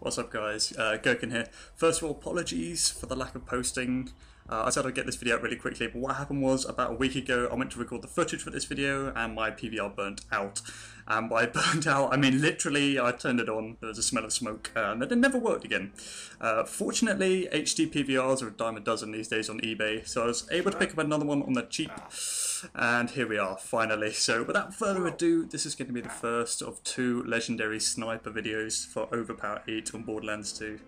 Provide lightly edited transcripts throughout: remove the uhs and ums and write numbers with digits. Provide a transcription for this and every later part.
What's up guys, Gherkin here. First of all, apologies for the lack of posting. I said I'd get this video out really quickly, but what happened was about a week ago I went to record the footage for this video and my PVR burnt out. And by burnt out, I mean literally I turned it on, there was a smell of smoke, and then it never worked again. Fortunately, HD PVRs are a dime a dozen these days on eBay, so I was able to pick up another one on the cheap. And here we are, finally. So without further ado, this is going to be the first of two legendary sniper videos for Overpower 8 on Borderlands 2.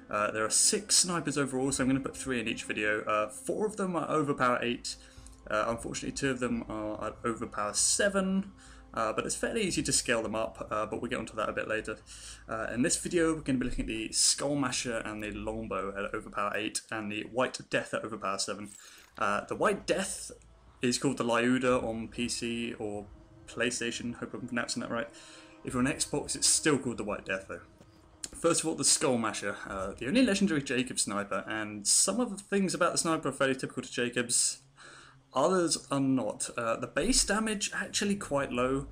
There are 6 snipers overall, so I'm going to put 3 in each video. 4 of them are Overpower 8. Unfortunately, 2 of them are at Overpower 7. But it's fairly easy to scale them up, but we'll get onto that a bit later. In this video, we're going to be looking at the Skullmasher and the Longbow at Overpower 8, and the White Death at Overpower 7. The White Death is called the Lyuda on PC or PlayStation, hope I'm pronouncing that right. If you're on Xbox, it's still called the White Death though. First of all, the Skullmasher, the only legendary Jacobs sniper, and some of the things about the sniper are fairly typical to Jacobs, others are not. The base damage actually quite low.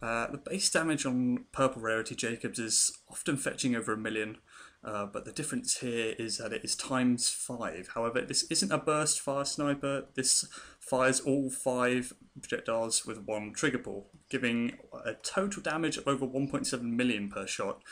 The base damage on purple rarity Jacobs is often fetching over 1 million. But the difference here is that it is times 5. However, this isn't a burst fire sniper. This fires all 5 projectiles with 1 trigger pull, giving a total damage of over 1.7 million per shot,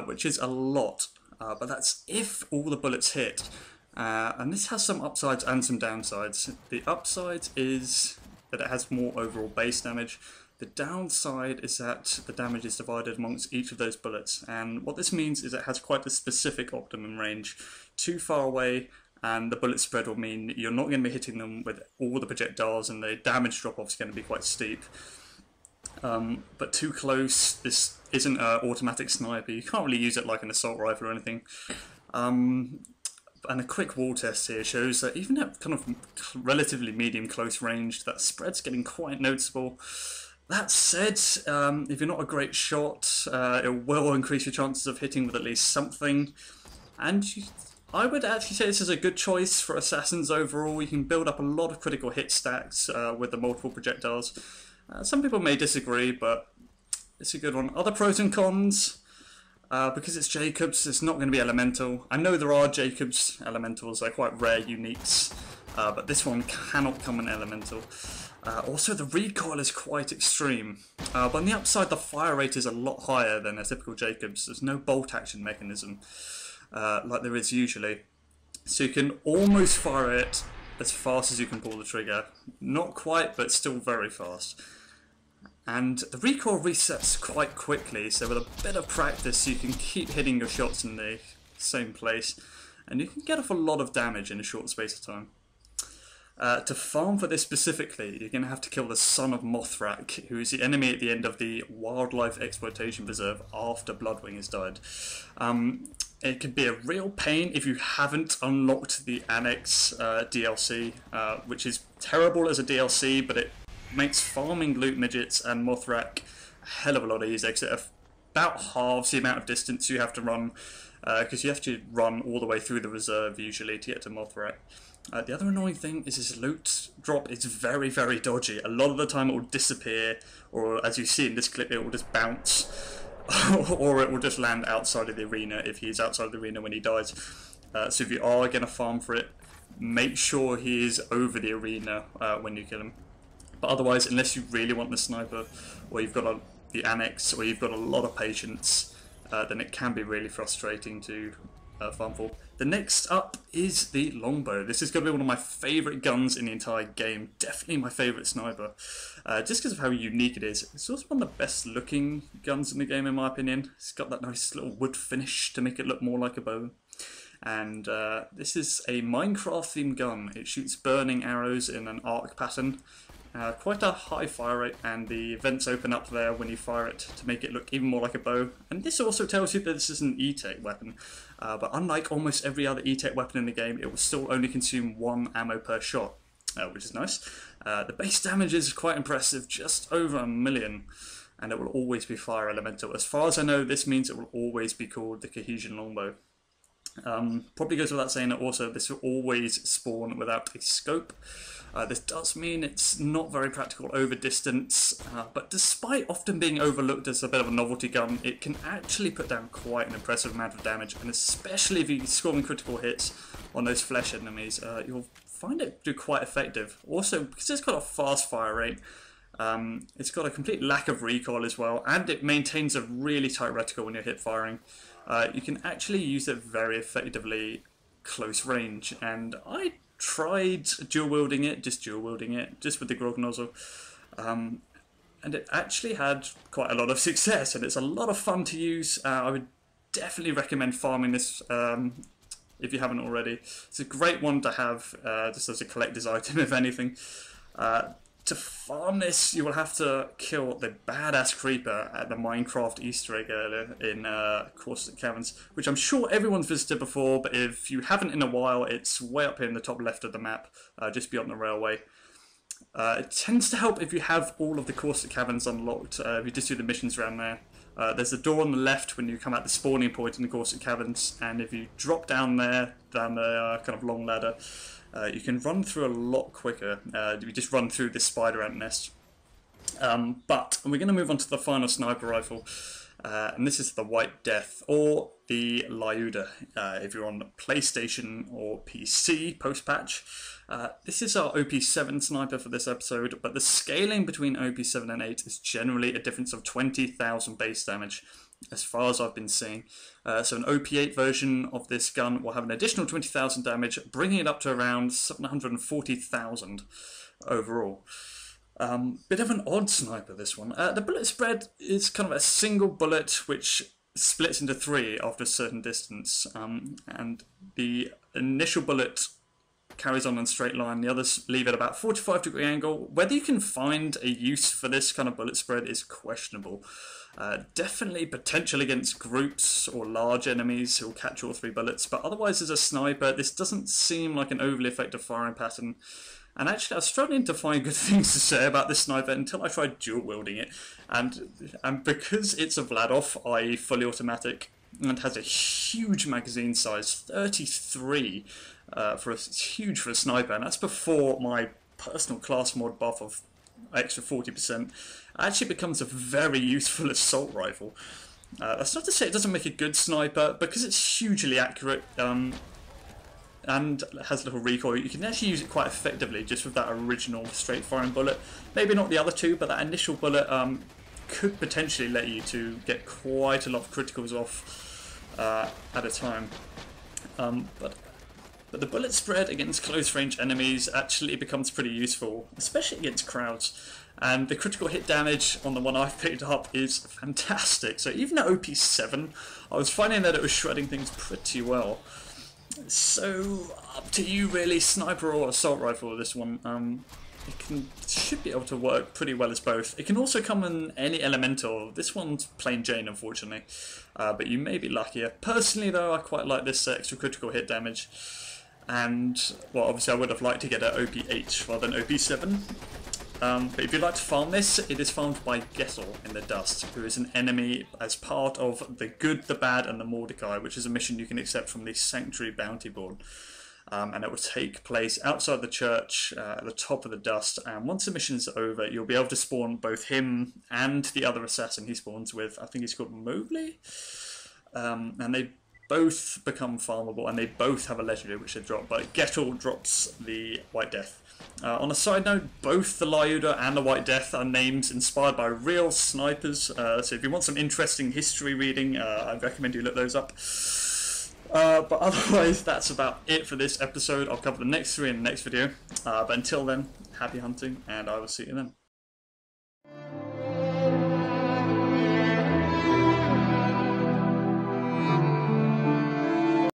which is a lot. But that's if all the bullets hit. And this has some upsides and some downsides. The upside is that it has more overall base damage. The downside is that the damage is divided amongst each of those bullets, and what this means is it has quite a specific optimum range. Too far away and the bullet spread will mean you're not going to be hitting them with all the projectiles, and the damage drop-off is going to be quite steep. But too close, this isn't an automatic sniper. You can't really use it like an assault rifle or anything. And a quick wall test here shows that even at kind of relatively medium close range, that spread's getting quite noticeable. That said, if you're not a great shot, it will increase your chances of hitting with at least something. And I would actually say this is a good choice for assassins overall. You can build up a lot of critical hit stacks with the multiple projectiles. Some people may disagree, but it's a good one. Other pros and cons, because it's Jacobs, it's not going to be elemental. I know there are Jacobs elementals, they're quite rare uniques, but this one cannot come in elemental. Also, the recoil is quite extreme, but on the upside, the fire rate is a lot higher than a typical Jacobs. There's no bolt action mechanism like there is usually, so you can almost fire it as fast as you can pull the trigger. Not quite, but still very fast. And the recoil resets quite quickly, so with a bit of practice you can keep hitting your shots in the same place, and you can get off a lot of damage in a short space of time. To farm for this specifically, you're going to have to kill the son of Mothrak, who is the enemy at the end of the Wildlife Exploitation Preserve after Bloodwing has died. It can be a real pain if you haven't unlocked the Annex DLC, which is terrible as a DLC, but it makes farming loot midgets and Mothrak a hell of a lot easier, because it about halves the amount of distance you have to run, because you have to run all the way through the reserve usually to get to Mothrak. The other annoying thing is this loot drop is very, very dodgy. A lot of the time it will disappear, or as you see in this clip, it will just bounce, or it will just land outside of the arena if he's outside of the arena when he dies. So if you are going to farm for it, make sure he is over the arena when you kill him. But otherwise, unless you really want the sniper, or you've got the Annex, or you've got a lot of patience, then it can be really frustrating to farm for. The next up is the Longbow. This is going to be one of my favourite guns in the entire game. Definitely my favourite sniper. Just because of how unique it is. It's also one of the best looking guns in the game in my opinion. It's got that nice little wood finish to make it look more like a bow. And this is a Minecraft themed gun. It shoots burning arrows in an arc pattern. Quite a high fire rate, and the vents open up there when you fire it to make it look even more like a bow. And this also tells you that this is an E-Tech weapon, but unlike almost every other E-Tech weapon in the game, it will still only consume 1 ammo per shot, which is nice. The base damage is quite impressive, just over 1 million, and it will always be fire elemental. As far as I know, this means it will always be called the Cohesion Longbow. Probably goes without saying that also this will always spawn without a scope. This does mean it's not very practical over distance, but despite often being overlooked as a bit of a novelty gun, it can actually put down quite an impressive amount of damage, and especially if you're scoring critical hits on those flesh enemies, you'll find it do quite effective. Also, because it's got a fast fire rate, it's got a complete lack of recoil as well, and it maintains a really tight reticle when you're hip firing. You can actually use it very effectively close range, and I tried dual wielding it just with the Grog nozzle, and it actually had quite a lot of success, and it's a lot of fun to use. I would definitely recommend farming this if you haven't already. It's a great one to have just as a collector's item, if anything. To farm this, you will have to kill the badass creeper at the Minecraft Easter egg earlier in Caustic Caverns, which I'm sure everyone's visited before, but if you haven't in a while, it's way up here in the top left of the map, just beyond the railway. It tends to help if you have all of the Caustic Caverns unlocked, if you just do the missions around there. There's a door on the left when you come out the spawning point in the Caustic Caverns, and if you drop down there, down the kind of long ladder, you can run through a lot quicker. You just run through this spider ant nest. But we're going to move on to the final sniper rifle, and this is the White Death, or the Lyuda, if you're on PlayStation or PC post-patch. This is our OP7 sniper for this episode, but the scaling between OP7 and 8 is generally a difference of 20,000 base damage, as far as I've been seeing. So an OP8 version of this gun will have an additional 20,000 damage, bringing it up to around 740,000 overall. Bit of an odd sniper, this one. The bullet spread is kind of a single bullet which splits into 3 after a certain distance, and the initial bullet carries on in a straight line, the others leave at about 45-degree angle. Whether you can find a use for this kind of bullet spread is questionable. Definitely potential against groups or large enemies who will catch all 3 bullets, but otherwise as a sniper this doesn't seem like an overly effective firing pattern. And actually I was struggling to find good things to say about this sniper until I tried dual wielding it, and because it's a Vladov, i.e. fully automatic, and has a huge magazine size, 33, it's huge for a sniper, and that's before my personal class mod buff of extra 40%, actually becomes a very useful assault rifle. That's not to say it doesn't make a good sniper, because it's hugely accurate and has little recoil. You can actually use it quite effectively just with that original straight firing bullet. Maybe not the other two, but that initial bullet could potentially let you to get quite a lot of criticals off at a time. But the bullet spread against close range enemies actually becomes pretty useful, especially against crowds. And the critical hit damage on the one I've picked up is fantastic. So even at OP7, I was finding that it was shredding things pretty well. So up to you really, sniper or assault rifle with this one. It should be able to work pretty well as both. It can also come in any elemental. This one's plain Jane, unfortunately, but you may be luckier. Personally though, I quite like this extra critical hit damage. And, well, obviously I would have liked to get an OP8 rather than OP7. But if you'd like to farm this, it is farmed by Gettel in the Dust, who is an enemy as part of the Good, the Bad and the Mordecai, which is a mission you can accept from the Sanctuary Bounty Board. And it will take place outside the church at the top of the Dust, and once the mission is over, you'll be able to spawn both him and the other assassin he spawns with. I think he's called Mobley, and they both become farmable, and they both have a legendary which they drop, but Gettel drops the White Death. On a side note, both the Lyuda and the White Death are names inspired by real snipers, so if you want some interesting history reading, I recommend you look those up. But otherwise, that's about it for this episode. I'll cover the next 3 in the next video, but until then, happy hunting, and I will see you then.